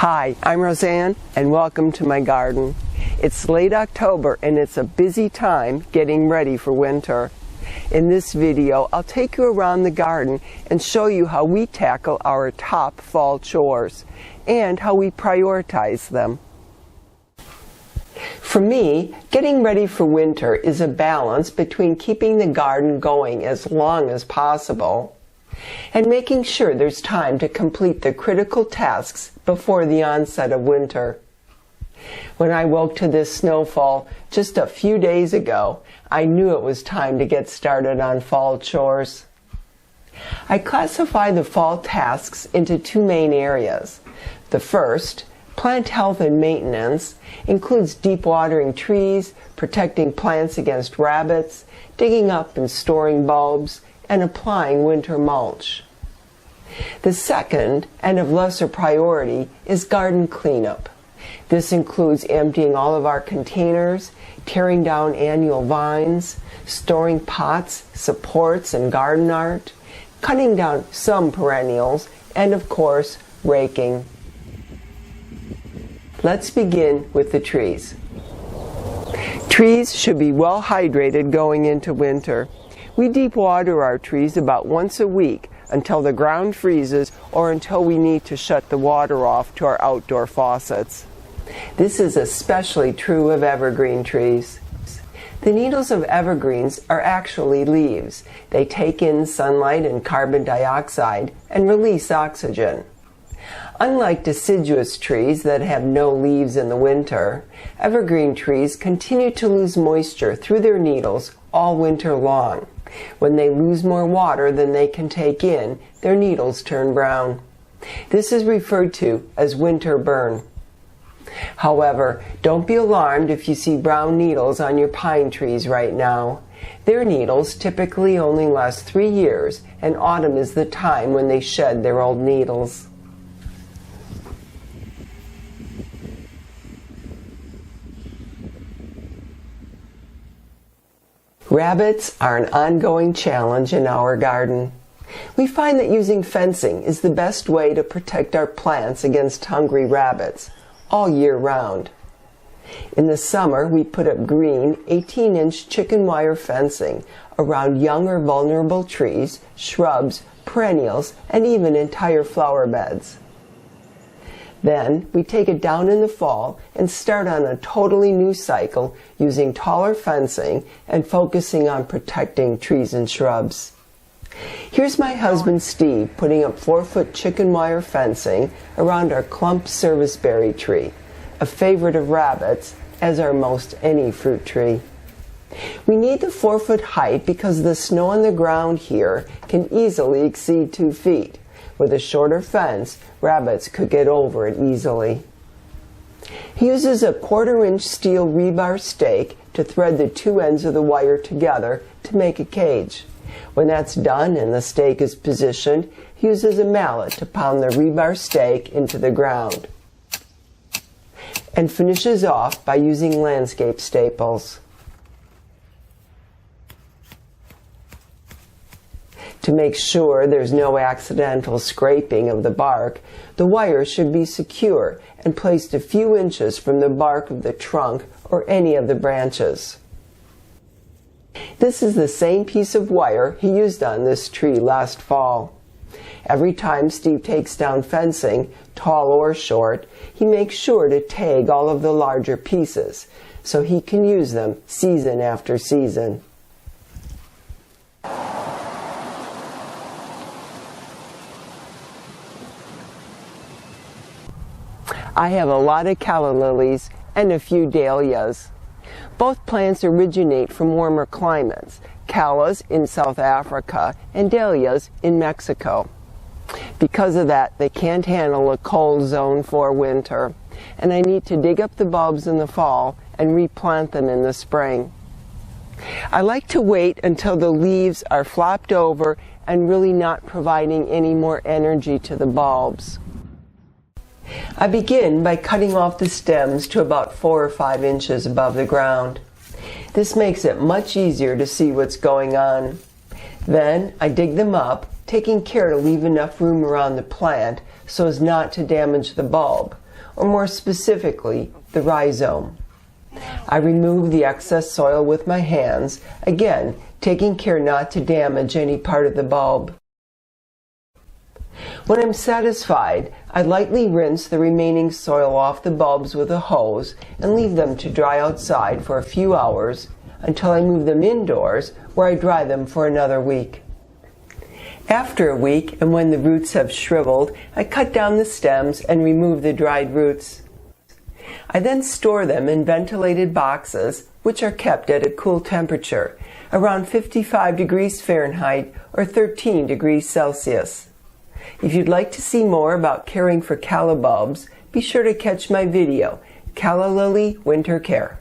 Hi, I'm Rosanne and welcome to my garden. It's late October and it's a busy time getting ready for winter. In this video, I'll take you around the garden and show you how we tackle our top fall chores and how we prioritize them. For me, getting ready for winter is a balance between keeping the garden going as long as possible and making sure there's time to complete the critical tasks before the onset of winter. When I woke to this snowfall just a few days ago, I knew it was time to get started on fall chores. I classify the fall tasks into two main areas. The first, plant health and maintenance, includes deep watering trees, protecting plants against rabbits, digging up and storing bulbs, and applying winter mulch. The second, and of lesser priority, is garden cleanup. This includes emptying all of our containers, tearing down annual vines, storing pots, supports, and garden art, cutting down some perennials, and of course, raking. Let's begin with the trees. Trees should be well hydrated going into winter. We deep water our trees about once a week until the ground freezes or until we need to shut the water off to our outdoor faucets. This is especially true of evergreen trees. The needles of evergreens are actually leaves. They take in sunlight and carbon dioxide and release oxygen. Unlike deciduous trees that have no leaves in the winter, evergreen trees continue to lose moisture through their needles all winter long. When they lose more water than they can take in, their needles turn brown. This is referred to as winter burn. However, don't be alarmed if you see brown needles on your pine trees right now. Their needles typically only last 3 years, and autumn is the time when they shed their old needles. Rabbits are an ongoing challenge in our garden. We find that using fencing is the best way to protect our plants against hungry rabbits all year round. In the summer, we put up green 18-inch chicken wire fencing around young or vulnerable trees, shrubs, perennials, and even entire flower beds. Then, we take it down in the fall and start on a totally new cycle using taller fencing and focusing on protecting trees and shrubs. Here's my husband Steve putting up 4-foot chicken wire fencing around our clump serviceberry tree, a favorite of rabbits, as are most any fruit tree. We need the 4-foot height because the snow on the ground here can easily exceed 2 feet. With a shorter fence, rabbits could get over it easily. He uses a 1/4-inch steel rebar stake to thread the two ends of the wire together to make a cage. When that's done and the stake is positioned, he uses a mallet to pound the rebar stake into the ground, and finishes off by using landscape staples. To make sure there's no accidental scraping of the bark, the wire should be secure and placed a few inches from the bark of the trunk or any of the branches. This is the same piece of wire he used on this tree last fall. Every time Steve takes down fencing, tall or short, he makes sure to tag all of the larger pieces so he can use them season after season. I have a lot of calla lilies and a few dahlias. Both plants originate from warmer climates, callas in South Africa and dahlias in Mexico. Because of that, they can't handle a cold zone 4 winter, and I need to dig up the bulbs in the fall and replant them in the spring. I like to wait until the leaves are flopped over and really not providing any more energy to the bulbs. I begin by cutting off the stems to about 4 or 5 inches above the ground. This makes it much easier to see what's going on. Then I dig them up, taking care to leave enough room around the plant so as not to damage the bulb, or more specifically, the rhizome. I remove the excess soil with my hands, again, taking care not to damage any part of the bulb. When I'm satisfied, I lightly rinse the remaining soil off the bulbs with a hose and leave them to dry outside for a few hours until I move them indoors, where I dry them for another week. After a week, and when the roots have shriveled, I cut down the stems and remove the dried roots. I then store them in ventilated boxes, which are kept at a cool temperature, around 55 degrees Fahrenheit or 13 degrees Celsius. If you'd like to see more about caring for calla bulbs, be sure to catch my video, Calla Lily Winter Care.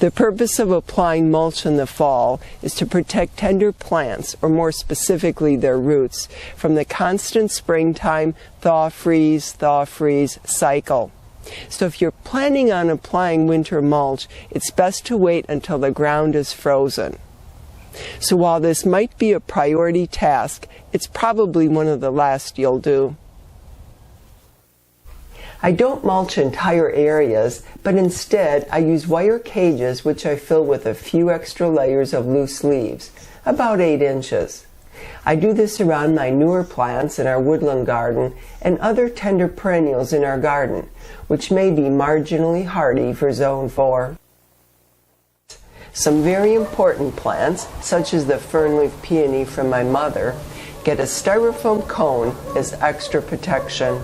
The purpose of applying mulch in the fall is to protect tender plants, or more specifically their roots, from the constant springtime thaw-freeze cycle. So if you're planning on applying winter mulch, it's best to wait until the ground is frozen. So while this might be a priority task, it's probably one of the last you'll do. I don't mulch entire areas, but instead I use wire cages which I fill with a few extra layers of loose leaves, about 8 inches. I do this around my newer plants in our woodland garden and other tender perennials in our garden, which may be marginally hardy for Zone 4. Some very important plants, such as the fernleaf peony from my mother, get a styrofoam cone as extra protection.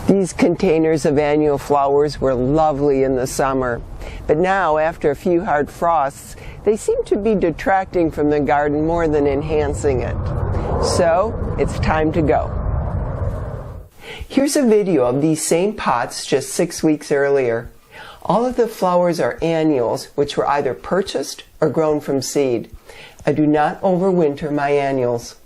These containers of annual flowers were lovely in the summer, but now, after a few hard frosts, they seem to be detracting from the garden more than enhancing it. So, it's time to go. Here's a video of these same pots just 6 weeks earlier. All of the flowers are annuals, which were either purchased or grown from seed. I do not overwinter my annuals.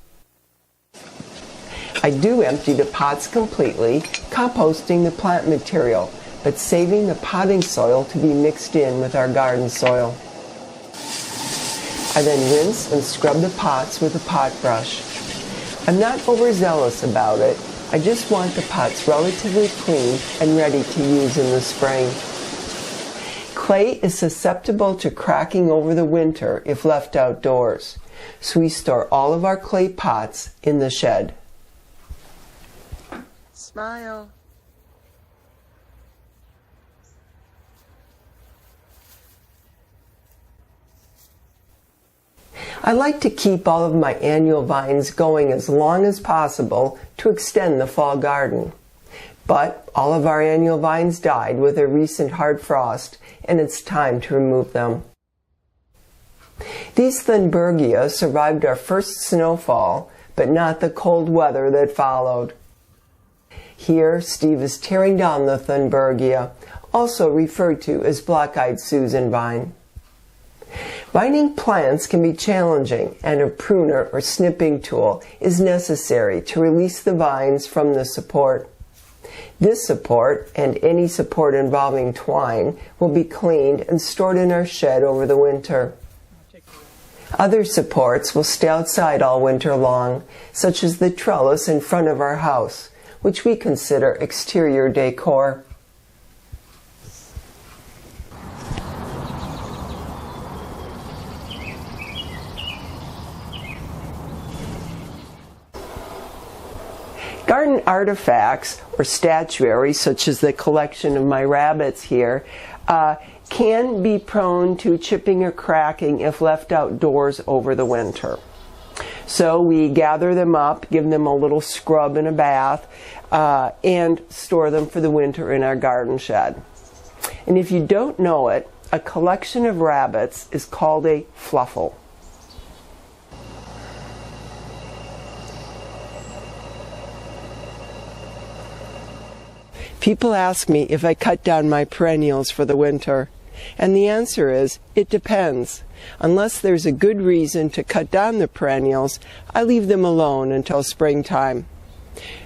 I do empty the pots completely, composting the plant material, but saving the potting soil to be mixed in with our garden soil. I then rinse and scrub the pots with a pot brush. I'm not overzealous about it. I just want the pots relatively clean and ready to use in the spring. Clay is susceptible to cracking over the winter if left outdoors, so we store all of our clay pots in the shed. Smile. I like to keep all of my annual vines going as long as possible to extend the fall garden. But all of our annual vines died with a recent hard frost, and it's time to remove them. These Thunbergia survived our first snowfall, but not the cold weather that followed. Here, Steve is tearing down the Thunbergia, also referred to as black-eyed Susan vine. Vining plants can be challenging, and a pruner or snipping tool is necessary to release the vines from the support. This support, and any support involving twine, will be cleaned and stored in our shed over the winter. Other supports will stay outside all winter long, such as the trellis in front of our house, which we consider exterior decor. Garden artifacts or statuary, such as the collection of my rabbits here, can be prone to chipping or cracking if left outdoors over the winter. So we gather them up, give them a little scrub and a bath, and store them for the winter in our garden shed. And if you don't know it, a collection of rabbits is called a fluffle. People ask me if I cut down my perennials for the winter, and the answer is, it depends. Unless there's a good reason to cut down the perennials, I leave them alone until springtime.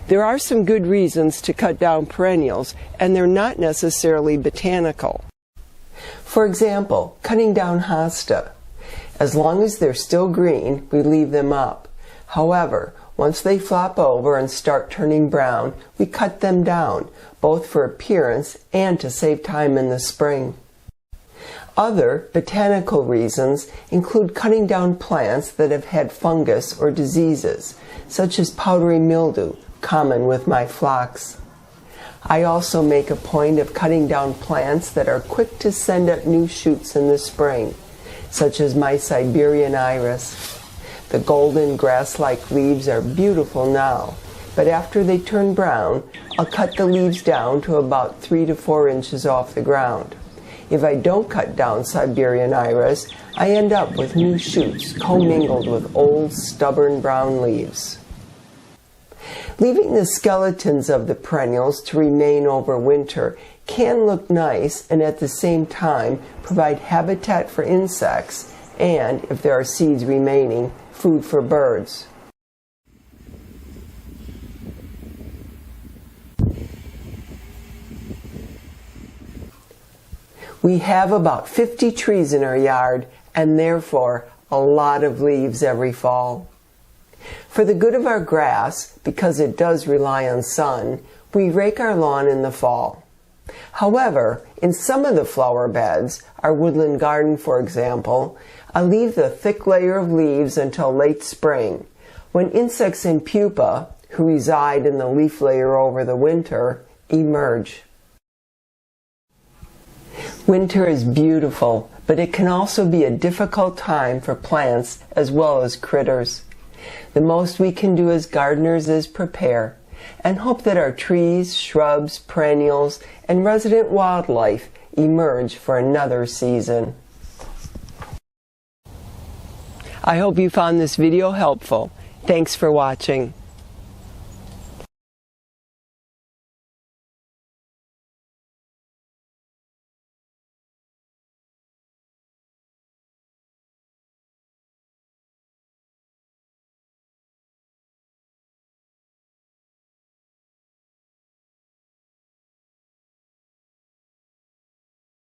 There are some good reasons to cut down perennials, and they're not necessarily botanical. For example, cutting down hosta. As long as they're still green, we leave them up. However, once they flop over and start turning brown, we cut them down, both for appearance and to save time in the spring. Other botanical reasons include cutting down plants that have had fungus or diseases, such as powdery mildew, common with my phlox. I also make a point of cutting down plants that are quick to send up new shoots in the spring, such as my Siberian iris. The golden grass-like leaves are beautiful now, but after they turn brown, I'll cut the leaves down to about 3 to 4 inches off the ground. If I don't cut down Siberian iris, I end up with new shoots commingled with old, stubborn brown leaves. Leaving the skeletons of the perennials to remain over winter can look nice and at the same time provide habitat for insects and, if there are seeds remaining, food for birds. We have about 50 trees in our yard and therefore a lot of leaves every fall. For the good of our grass, because it does rely on sun, we rake our lawn in the fall. However, in some of the flower beds, our woodland garden for example, I leave the thick layer of leaves until late spring, when insects and pupa, who reside in the leaf layer over the winter, emerge. Winter is beautiful, but it can also be a difficult time for plants as well as critters. The most we can do as gardeners is prepare, and hope that our trees, shrubs, perennials, and resident wildlife emerge for another season. I hope you found this video helpful. Thanks for watching.